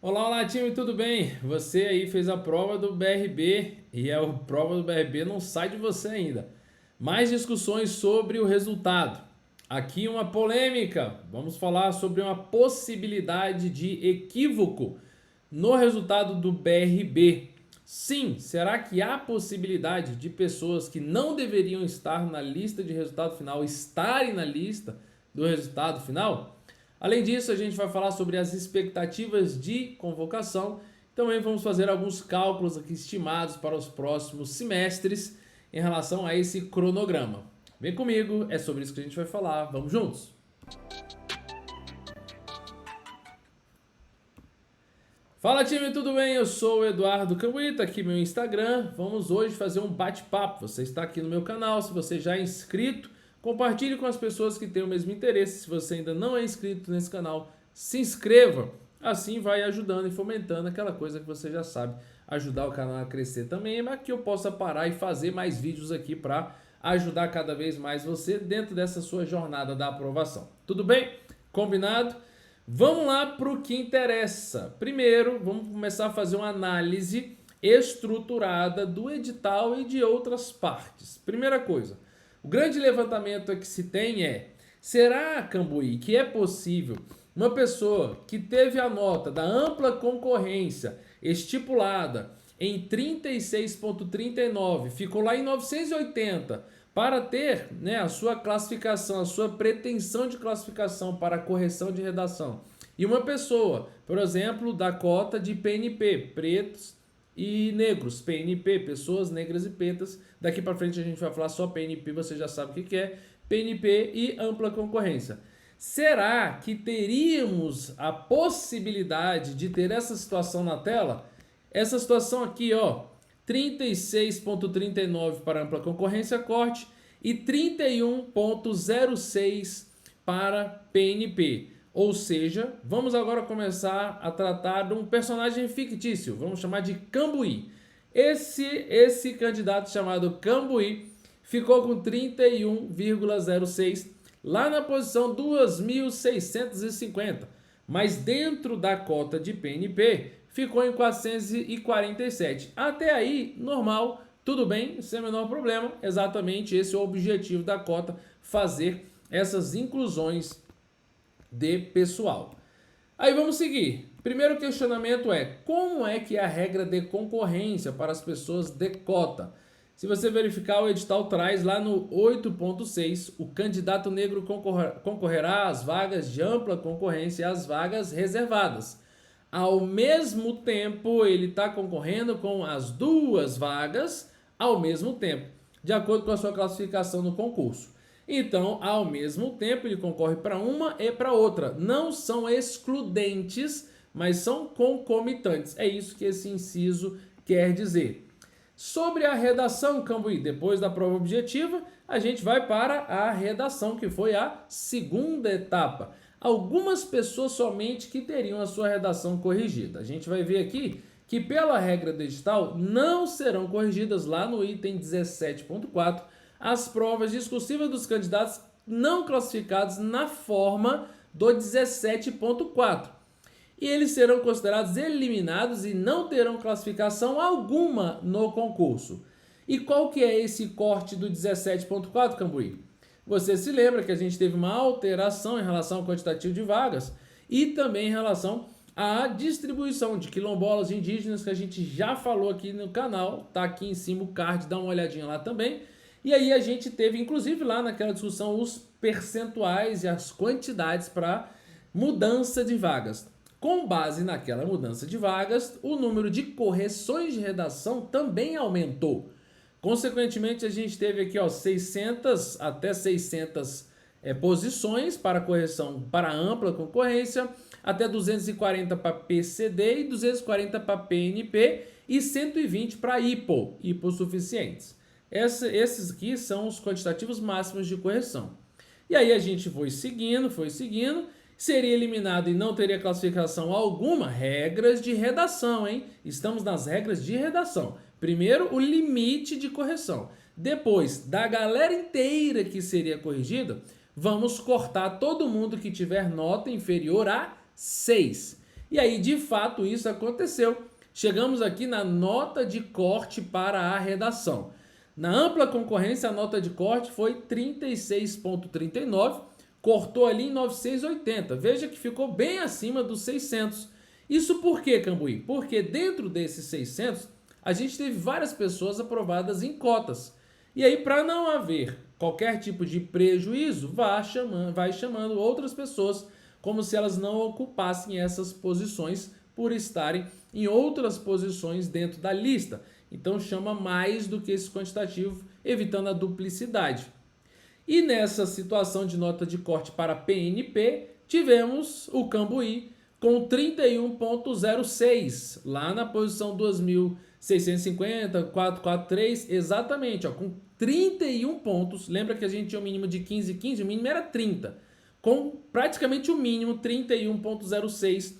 Olá, olá time, tudo bem? Você aí fez a prova do BRB e a prova do BRB não sai de você ainda. Mais discussões sobre o resultado. Aqui uma polêmica. Vamos falar sobre uma possibilidade de equívoco no resultado do BRB. Sim, será que há possibilidade de pessoas que não deveriam estar na lista de resultado final estarem na lista do resultado final? Além disso, a gente vai falar sobre as expectativas de convocação. Também vamos fazer alguns cálculos aqui estimados para os próximos semestres em relação a esse cronograma. Vem comigo, é sobre isso que a gente vai falar. Vamos juntos! Fala time, tudo bem? Eu sou o Eduardo Cambuí, tá aqui meu Instagram. Vamos hoje fazer um bate-papo. Você está aqui no meu canal, se você já é inscrito, compartilhe com as pessoas que têm o mesmo interesse. Se você ainda não é inscrito nesse canal, se inscreva. Assim vai ajudando e fomentando aquela coisa que você já sabe, ajudar o canal a crescer também, mas que eu possa parar e fazer mais vídeos aqui para ajudar cada vez mais você dentro dessa sua jornada da aprovação. Tudo bem? Combinado? Vamos lá para o que interessa. Primeiro, vamos começar a fazer uma análise estruturada do edital e de outras partes. Primeira coisa, o grande levantamento que se tem é: será, Cambuí, que é possível uma pessoa que teve a nota da ampla concorrência estipulada em 36,39, ficou lá em 980, para ter, né, a sua classificação, a sua pretensão de classificação para correção de redação, e uma pessoa, por exemplo, da cota de PNP, pretos e negros, PNP, pessoas negras e pretas, daqui para frente a gente vai falar só PNP, você já sabe o que é, PNP e ampla concorrência. Será que teríamos a possibilidade de ter essa situação na tela? Essa situação aqui, ó, 36,39 para ampla concorrência corte e 31,06 para PNP. Ou seja, vamos agora começar a tratar de um personagem fictício, vamos chamar de Cambuí. Esse candidato chamado Cambuí ficou com 31,06 lá na posição 2.650, mas dentro da cota de PNP ficou em 447. Até aí, normal, tudo bem, sem o menor problema. Exatamente esse é o objetivo da cota, fazer essas inclusões de pessoal. Aí vamos seguir. Primeiro questionamento é: como é que é a regra de concorrência para as pessoas de cota? Se você verificar, o edital traz lá no 8.6, o candidato negro concorrerá às vagas de ampla concorrência e às vagas reservadas. Ao mesmo tempo, ele está concorrendo com as duas vagas ao mesmo tempo, de acordo com a sua classificação no concurso. Então, ao mesmo tempo, ele concorre para uma e para outra. Não são excludentes, mas são concomitantes. É isso que esse inciso quer dizer. Sobre a redação, Cambuí, depois da prova objetiva, a gente vai para a redação, que foi a segunda etapa. Algumas pessoas somente que teriam a sua redação corrigida. A gente vai ver aqui que, pela regra do edital, não serão corrigidas lá no item 17.4 as provas discursivas dos candidatos não classificados na forma do 17.4. E eles serão considerados eliminados e não terão classificação alguma no concurso. E qual que é esse corte do 17.4, Cambuí? Você se lembra que a gente teve uma alteração em relação ao quantitativo de vagas e também em relação à distribuição de quilombolas indígenas, que a gente já falou aqui no canal, tá aqui em cima o card, dá uma olhadinha lá também. E aí a gente teve, inclusive lá naquela discussão, os percentuais e as quantidades para mudança de vagas. Com base naquela mudança de vagas, o número de correções de redação também aumentou. Consequentemente, a gente teve aqui, ó, 600 até 600 posições para correção para ampla concorrência, até 240 para PCD e 240 para PNP e 120 para hipossuficientes. Esses aqui são os quantitativos máximos de correção. E aí a gente foi seguindo, seria eliminado e não teria classificação alguma, regras de redação, hein? Estamos nas regras de redação. Primeiro, o limite de correção. Depois, da galera inteira que seria corrigida, vamos cortar todo mundo que tiver nota inferior a 6. E aí, de fato, isso aconteceu. Chegamos aqui na nota de corte para a redação. Na ampla concorrência, a nota de corte foi 36,39, cortou ali em 980. Veja que ficou bem acima dos 600. Isso por quê, Cambuí? Porque dentro desses 600, a gente teve várias pessoas aprovadas em cotas. E aí, para não haver qualquer tipo de prejuízo, vai chamando outras pessoas como se elas não ocupassem essas posições por estarem em outras posições dentro da lista. Então chama mais do que esse quantitativo, evitando a duplicidade. E nessa situação de nota de corte para PNP, tivemos o Cambuí com 31,06, lá na posição 2.650, 443, exatamente, ó, com 31 pontos. Lembra que a gente tinha um mínimo de 15, o mínimo era 30. Com praticamente o mínimo, 31,06,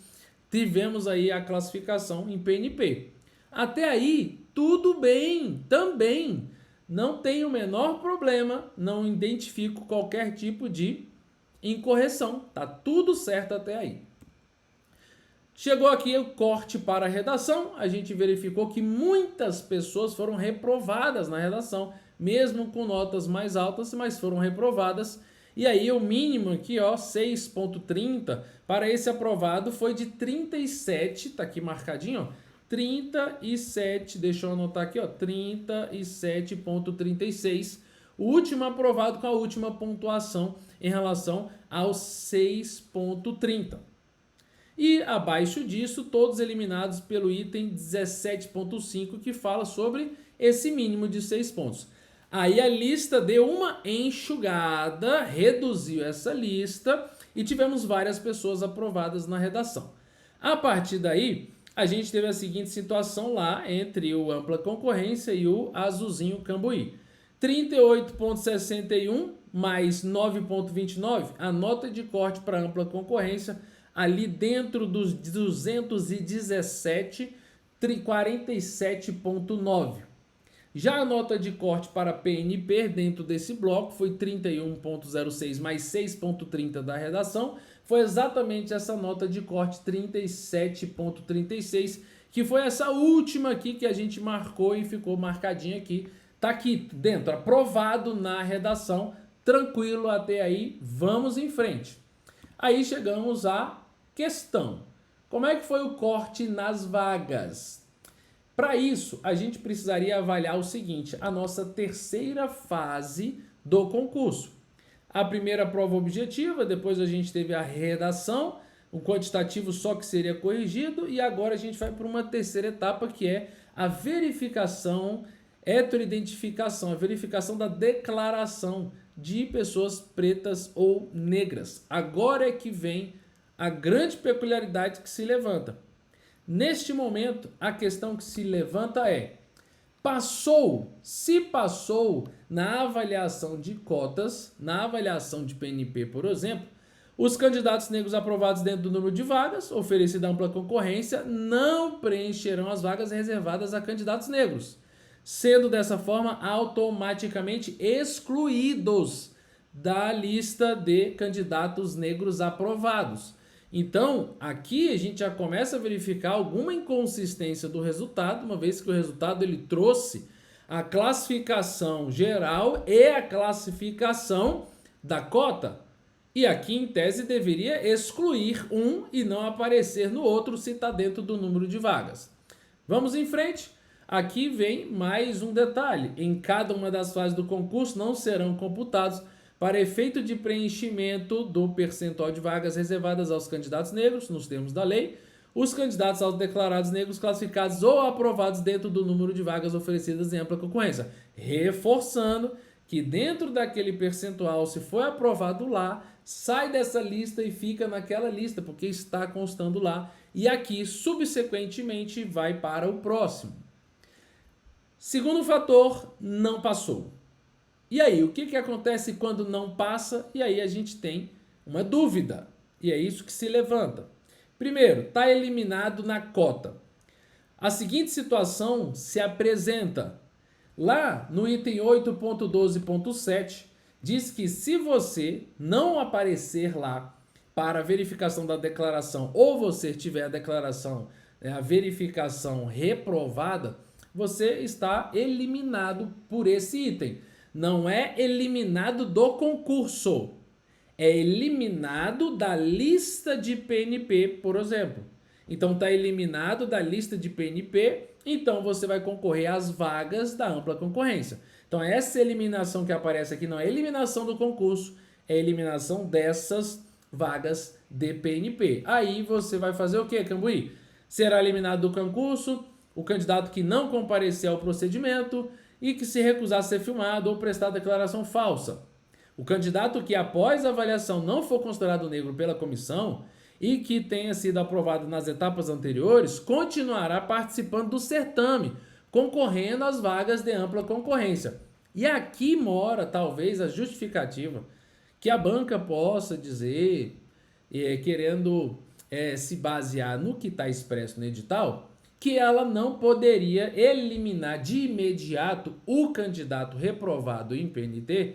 tivemos aí a classificação em PNP. Até aí, tudo bem, também. Não tem o menor problema, não identifico qualquer tipo de incorreção. Tá tudo certo até aí. Chegou aqui o corte para a redação, a gente verificou que muitas pessoas foram reprovadas na redação, mesmo com notas mais altas, mas foram reprovadas. E aí o mínimo aqui, ó, 6,30 para esse aprovado foi de 37, tá aqui marcadinho, ó, 37, deixa eu anotar aqui, ó, 37,36. O último aprovado com a última pontuação em relação aos 6,30. E abaixo disso, todos eliminados pelo item 17,5, que fala sobre esse mínimo de 6 pontos. Aí a lista deu uma enxugada, reduziu essa lista e tivemos várias pessoas aprovadas na redação. A partir daí, a gente teve a seguinte situação lá entre o ampla concorrência e o azulzinho Cambuí. 38,61 mais 9,29, a nota de corte para ampla concorrência ali dentro dos 217, 47,9. Já a nota de corte para PNP dentro desse bloco foi 31,06 mais 6,30 da redação. Foi exatamente essa nota de corte 37,36, que foi essa última aqui que a gente marcou e ficou marcadinha aqui. Tá aqui dentro, aprovado na redação. Tranquilo até aí, vamos em frente. Aí chegamos à questão. Como é que foi o corte nas vagas? Para isso, a gente precisaria avaliar o seguinte, a nossa terceira fase do concurso. A primeira prova objetiva, depois a gente teve a redação, o quantitativo só que seria corrigido, e agora a gente vai para uma terceira etapa, que é a verificação, heteroidentificação, a verificação da declaração de pessoas pretas ou negras. Agora é que vem a grande peculiaridade que se levanta. Neste momento, a questão que se levanta é: se passou na avaliação de cotas, na avaliação de PNP, por exemplo, os candidatos negros aprovados dentro do número de vagas, oferecida ampla concorrência, não preencherão as vagas reservadas a candidatos negros, sendo dessa forma automaticamente excluídos da lista de candidatos negros aprovados. Então, aqui a gente já começa a verificar alguma inconsistência do resultado, uma vez que o resultado ele trouxe a classificação geral e a classificação da cota. E aqui, em tese, deveria excluir um e não aparecer no outro se está dentro do número de vagas. Vamos em frente. Aqui vem mais um detalhe. Em cada uma das fases do concurso não serão computados, para efeito de preenchimento do percentual de vagas reservadas aos candidatos negros, nos termos da lei, os candidatos autodeclarados negros classificados ou aprovados dentro do número de vagas oferecidas em ampla concorrência. Reforçando que dentro daquele percentual, se foi aprovado lá, sai dessa lista e fica naquela lista, porque está constando lá. E aqui, subsequentemente, vai para o próximo. Segundo fator, não passou. E aí, o que acontece quando não passa? E aí a gente tem uma dúvida. E é isso que se levanta. Primeiro, está eliminado na cota. A seguinte situação se apresenta. Lá no item 8.12.7, diz que se você não aparecer lá para a verificação da declaração, ou você tiver a declaração, a verificação reprovada, você está eliminado por esse item. Não é eliminado do concurso, é eliminado da lista de PNP, por exemplo. Então está eliminado da lista de PNP, então você vai concorrer às vagas da ampla concorrência. Então essa eliminação que aparece aqui não é eliminação do concurso, é eliminação dessas vagas de PNP. Aí você vai fazer o que, Cambuí? Será eliminado do concurso o candidato que não comparecer ao procedimento e que se recusar a ser filmado ou prestar declaração falsa. O candidato que após a avaliação não for considerado negro pela comissão e que tenha sido aprovado nas etapas anteriores, continuará participando do certame, concorrendo às vagas de ampla concorrência. E aqui mora, talvez, a justificativa que a banca possa dizer, querendo se basear no que está expresso no edital, que ela não poderia eliminar de imediato o candidato reprovado em PNT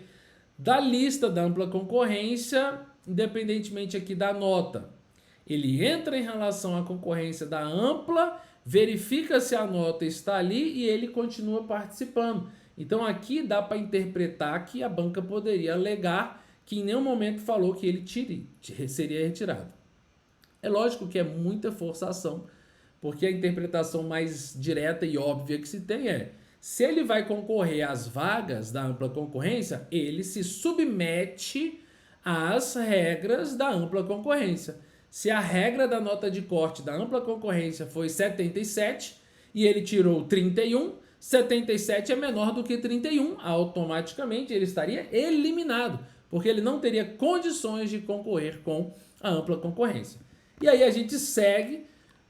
da lista da ampla concorrência, independentemente aqui da nota. Ele entra em relação à concorrência da ampla, verifica se a nota está ali e ele continua participando. Então aqui dá para interpretar que a banca poderia alegar que em nenhum momento falou que ele seria retirado. É lógico que é muita forçação, porque a interpretação mais direta e óbvia que se tem é: se ele vai concorrer às vagas da ampla concorrência, ele se submete às regras da ampla concorrência. Se a regra da nota de corte da ampla concorrência foi 77 e ele tirou 31, 77 é menor do que 31, automaticamente ele estaria eliminado, porque ele não teria condições de concorrer com a ampla concorrência. E aí a gente segue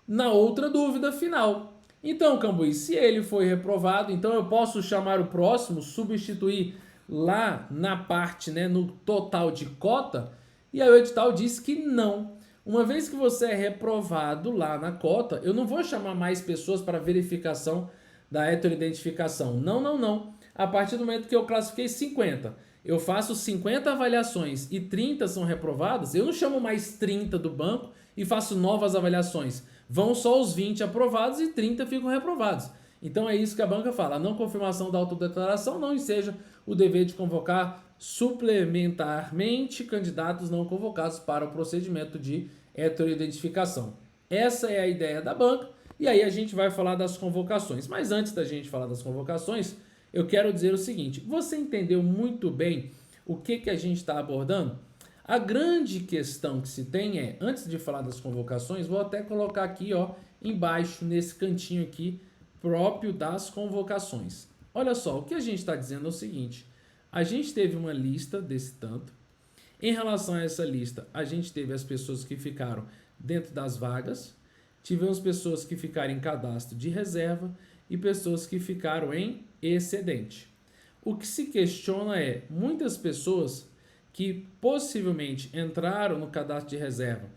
na outra dúvida final. Então, Cambuí, se ele foi reprovado, então eu posso chamar o próximo, substituir lá na parte, no total de cota? E aí o edital diz que não. Uma vez que você é reprovado lá na cota, eu não vou chamar mais pessoas para verificação da heteroidentificação. Não. A partir do momento que eu classifiquei 50, eu faço 50 avaliações e 30 são reprovadas, eu não chamo mais 30 do banco e faço novas avaliações. Vão só os 20 aprovados e 30 ficam reprovados. Então é isso que a banca fala: a não confirmação da autodeclaração não enseja o dever de convocar suplementarmente candidatos não convocados para o procedimento de heteroidentificação. Essa é a ideia da banca, e aí a gente vai falar das convocações. Mas antes da gente falar das convocações, eu quero dizer o seguinte: você entendeu muito bem o que a gente está abordando? A grande questão que se tem é, antes de falar das convocações, vou até colocar aqui embaixo, nesse cantinho aqui, próprio das convocações. Olha só, o que a gente está dizendo é o seguinte: a gente teve uma lista desse tanto. Em relação a essa lista, a gente teve as pessoas que ficaram dentro das vagas, tivemos pessoas que ficaram em cadastro de reserva e pessoas que ficaram em excedente. O que se questiona é, muitas pessoas que possivelmente entraram no cadastro de reserva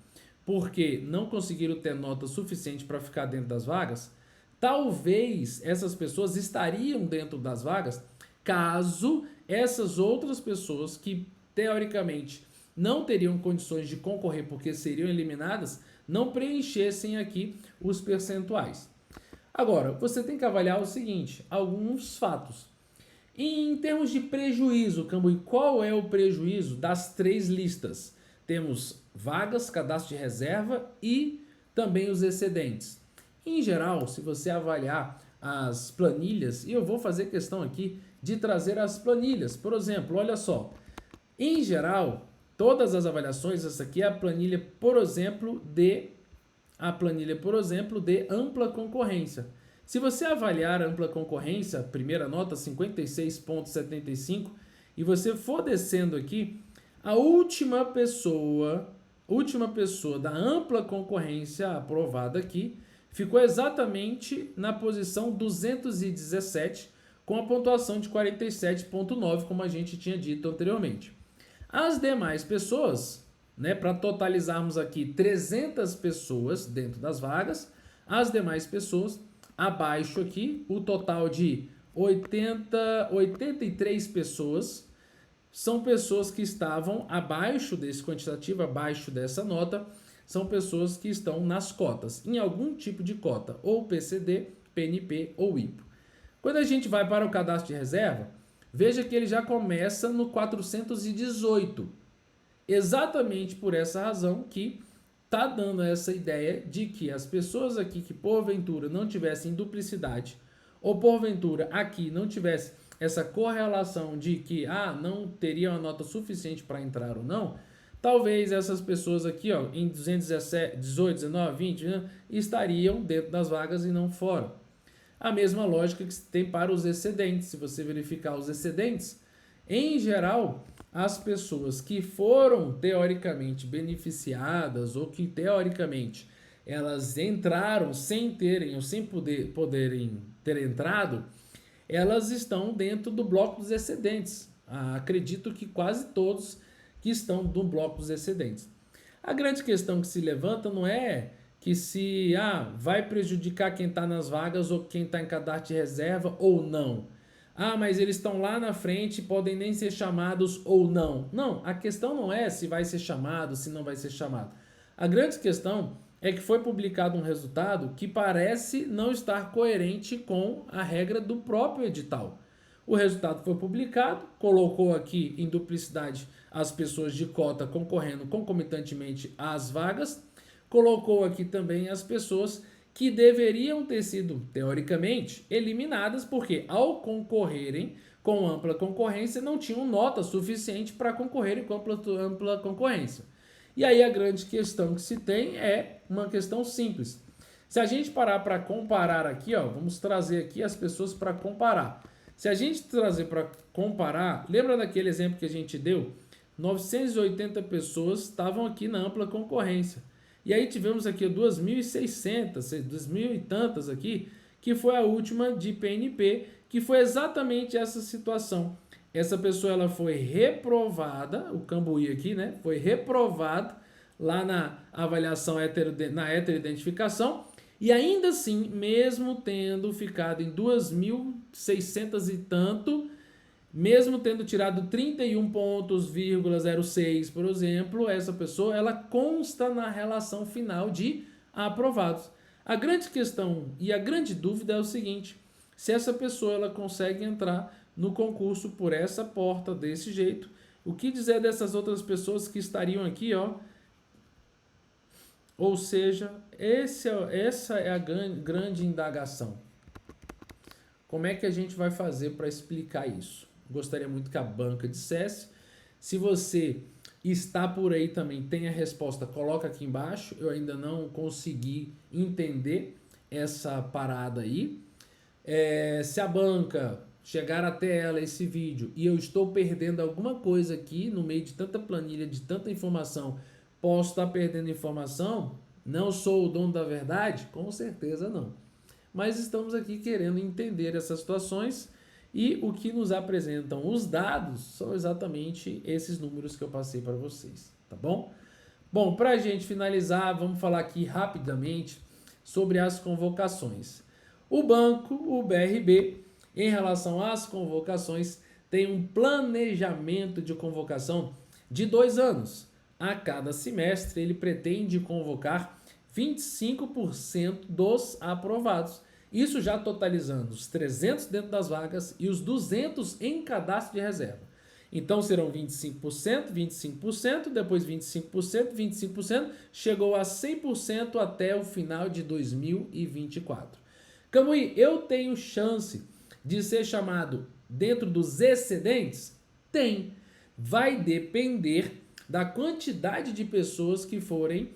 porque não conseguiram ter nota suficiente para ficar dentro das vagas, talvez essas pessoas estariam dentro das vagas caso essas outras pessoas que teoricamente não teriam condições de concorrer porque seriam eliminadas, não preenchessem aqui os percentuais. Agora, você tem que avaliar o seguinte, alguns fatos. Em termos de prejuízo, Cambuí, qual é o prejuízo das três listas? Temos vagas, cadastro de reserva e também os excedentes. Em geral, se você avaliar as planilhas, e eu vou fazer questão aqui de trazer as planilhas. Por exemplo, olha só, em geral, todas as avaliações, essa aqui é a planilha, por exemplo, de ampla concorrência. Se você avaliar a ampla concorrência, primeira nota 56,75, e você for descendo aqui, a última pessoa da ampla concorrência aprovada aqui ficou exatamente na posição 217, com a pontuação de 47,9, como a gente tinha dito anteriormente. As demais pessoas, para totalizarmos aqui 300 pessoas dentro das vagas, as demais pessoas, abaixo aqui, o total de 83 pessoas são pessoas que estavam abaixo desse quantitativo, abaixo dessa nota, são pessoas que estão nas cotas, em algum tipo de cota, ou PCD, PNP ou IPO. Quando a gente vai para o cadastro de reserva, veja que ele já começa no 418. Exatamente por essa razão que está dando essa ideia de que as pessoas aqui que porventura não tivessem duplicidade, ou porventura aqui não tivesse essa correlação de que não teria uma nota suficiente para entrar ou não, talvez essas pessoas aqui em 217, 18, 19, 20 estariam dentro das vagas e não fora. A mesma lógica que se tem para os excedentes. Se você verificar os excedentes, em geral, as pessoas que foram teoricamente beneficiadas ou que teoricamente elas entraram sem terem ou sem poderem ter entrado, elas estão dentro do bloco dos excedentes. Acredito que quase todos que estão no bloco dos excedentes. A grande questão que se levanta não é que se vai prejudicar quem está nas vagas ou quem está em cadastro de reserva ou não. Mas eles estão lá na frente, podem nem ser chamados ou não. Não, a questão não é se vai ser chamado, se não vai ser chamado. A grande questão é que foi publicado um resultado que parece não estar coerente com a regra do próprio edital. O resultado foi publicado, colocou aqui em duplicidade as pessoas de cota concorrendo concomitantemente às vagas, colocou aqui também as pessoas que deveriam ter sido, teoricamente, eliminadas, porque ao concorrerem com ampla concorrência não tinham nota suficiente para concorrerem com ampla concorrência. E aí a grande questão que se tem é uma questão simples. Se a gente parar para comparar aqui, vamos trazer aqui as pessoas para comparar. Se a gente trazer para comparar, lembra daquele exemplo que a gente deu? 980 pessoas estavam aqui na ampla concorrência. E aí tivemos aqui 2.600, 2.000 e tantas aqui, que foi a última de PNP, que foi exatamente essa situação. Essa pessoa ela foi reprovada, o Cambuí aqui, né? Foi reprovada lá na avaliação na heteroidentificação, e ainda assim, mesmo tendo ficado em 2.600 e tanto, mesmo tendo tirado 31 pontos, 0,06, por exemplo, essa pessoa ela consta na relação final de aprovados. A grande questão e a grande dúvida é o seguinte: se essa pessoa ela consegue entrar no concurso por essa porta desse jeito, o que dizer dessas outras pessoas que estariam aqui, Ou seja, essa é a grande indagação. Como é que a gente vai fazer para explicar isso? Gostaria muito que a banca dissesse. Se você está por aí também, tem a resposta, coloca aqui embaixo. Eu ainda não consegui entender essa parada aí. Se a banca chegar até ela esse vídeo e eu estou perdendo alguma coisa aqui no meio de tanta planilha, de tanta informação, posso estar perdendo informação? Não sou o dono da verdade? Com certeza não. Mas estamos aqui querendo entender essas situações e o que nos apresentam os dados são exatamente esses números que eu passei para vocês, tá bom? Bom, para a gente finalizar, vamos falar aqui rapidamente sobre as convocações. O banco, o BRB, em relação às convocações, tem um planejamento de convocação de 2 anos. A cada semestre, ele pretende convocar 25% dos aprovados. Isso já totalizando os 300 dentro das vagas e os 200 em cadastro de reserva. Então serão 25%, 25%, depois 25%, 25%, chegou a 100% até o final de 2024. Cambuí, eu tenho chance de ser chamado dentro dos excedentes? Tem. Vai depender da quantidade de pessoas que forem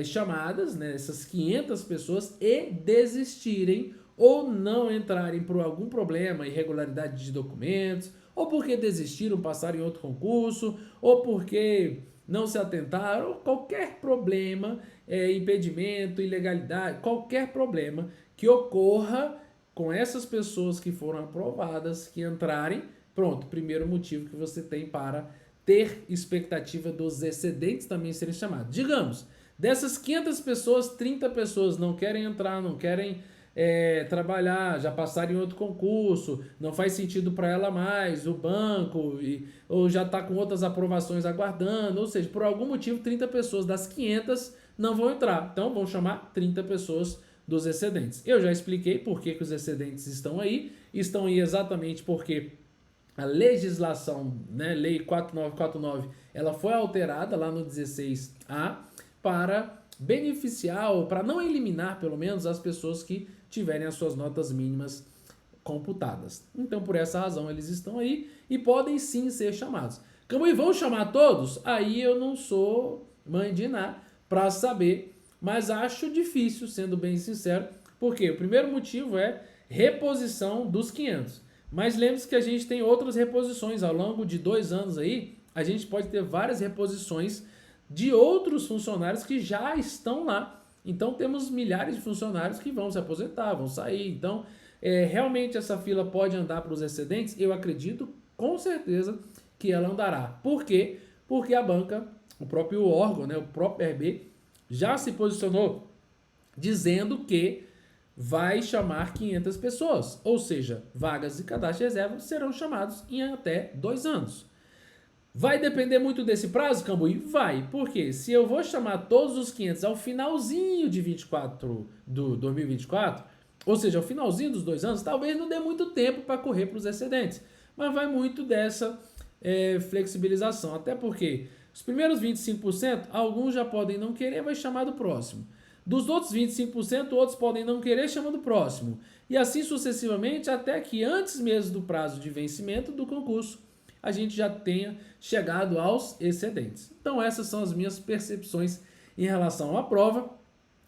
chamadas, né, essas 500 pessoas, e desistirem ou não entrarem por algum problema, irregularidade de documentos, ou porque desistiram, passaram em outro concurso, ou porque não se atentaram, ou qualquer problema, impedimento, ilegalidade, qualquer problema que ocorra com essas pessoas que foram aprovadas, que entrarem, pronto, primeiro motivo que você tem para ter expectativa dos excedentes também serem chamados. Digamos, dessas 500 pessoas, 30 pessoas não querem entrar, não querem trabalhar, já passaram em outro concurso, não faz sentido para ela mais, o banco, ou já está com outras aprovações aguardando, ou seja, por algum motivo 30 pessoas das 500 não vão entrar, então vão chamar 30 pessoas dos excedentes. Eu já expliquei por que os excedentes estão aí exatamente porque a legislação, né, Lei 4949, ela foi alterada lá no 16A para beneficiar ou para não eliminar, pelo menos, as pessoas que tiverem as suas notas mínimas computadas. Então, por essa razão, eles estão aí e podem sim ser chamados. Como e vão chamar todos? Aí eu não sou mãe de Iná para saber, mas acho difícil, sendo bem sincero, porque o primeiro motivo é reposição dos 500. Mas lembre-se que a gente tem outras reposições ao longo de 2 anos aí, a gente pode ter várias reposições de outros funcionários que já estão lá. Então temos milhares de funcionários que vão se aposentar, vão sair. Então, realmente essa fila pode andar para os excedentes? Eu acredito com certeza que ela andará. Por quê? Porque a banca, o próprio órgão, né, o próprio RB, já se posicionou dizendo que vai chamar 500 pessoas, ou seja, vagas de cadastro de reserva serão chamados em até 2 anos. Vai depender muito desse prazo, Cambuí? Vai, porque se eu vou chamar todos os 500 ao finalzinho de 24 do 2024, ou seja, ao finalzinho dos 2 anos, talvez não dê muito tempo para correr para os excedentes, mas vai muito dessa flexibilização, até porque os primeiros 25%, alguns já podem não querer, vai chamar do próximo. Dos outros 25%, outros podem não querer, chama do próximo. E assim sucessivamente, até que antes mesmo do prazo de vencimento do concurso, a gente já tenha chegado aos excedentes. Então essas são as minhas percepções em relação à prova.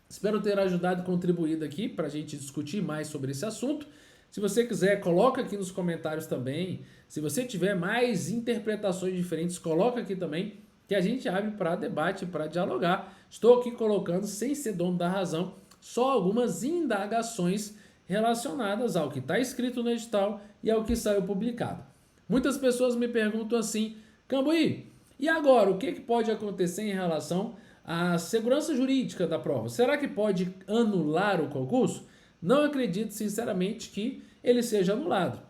Espero ter ajudado e contribuído aqui para a gente discutir mais sobre esse assunto. Se você quiser, coloca aqui nos comentários também. Se você tiver mais interpretações diferentes, coloca aqui também, que a gente abre para debate, para dialogar. Estou aqui colocando, sem ser dono da razão, só algumas indagações relacionadas ao que está escrito no edital e ao que saiu publicado. Muitas pessoas me perguntam assim, Cambuí, e agora, o que pode acontecer em relação à segurança jurídica da prova? Será que pode anular o concurso? Não acredito, sinceramente, que ele seja anulado.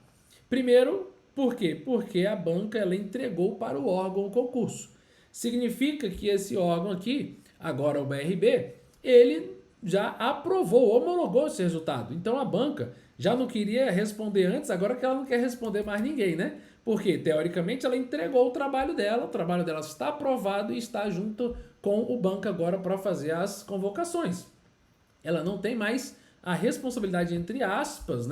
Primeiro, por quê? Porque a banca ela entregou para o órgão o concurso. Significa que esse órgão aqui, agora o BRB, ele já aprovou, homologou esse resultado. Então a banca já não queria responder antes, agora que ela não quer responder mais ninguém, né? Porque, teoricamente, ela entregou o trabalho dela está aprovado e está junto com o banco agora para fazer as convocações. Ela não tem mais a responsabilidade, entre aspas,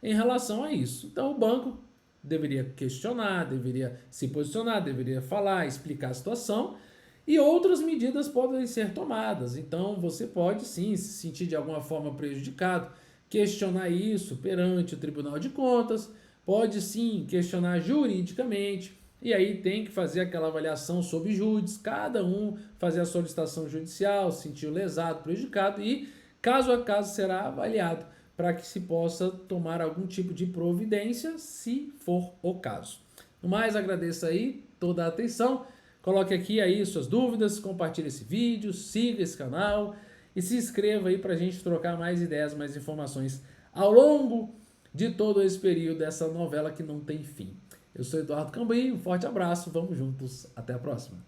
em relação a isso. Então o banco deveria questionar, deveria se posicionar, deveria falar, explicar a situação e outras medidas podem ser tomadas. Então você pode sim se sentir de alguma forma prejudicado, questionar isso perante o Tribunal de Contas, pode sim questionar juridicamente, e aí tem que fazer aquela avaliação sob júdice, cada um fazer a solicitação judicial, se sentiu lesado, prejudicado, e caso a caso será avaliado para que se possa tomar algum tipo de providência, se for o caso. No mais, agradeço aí toda a atenção, coloque aqui aí suas dúvidas, compartilhe esse vídeo, siga esse canal e se inscreva aí para a gente trocar mais ideias, mais informações ao longo de todo esse período dessa novela que não tem fim. Eu sou Eduardo Cambuí, um forte abraço, vamos juntos, até a próxima.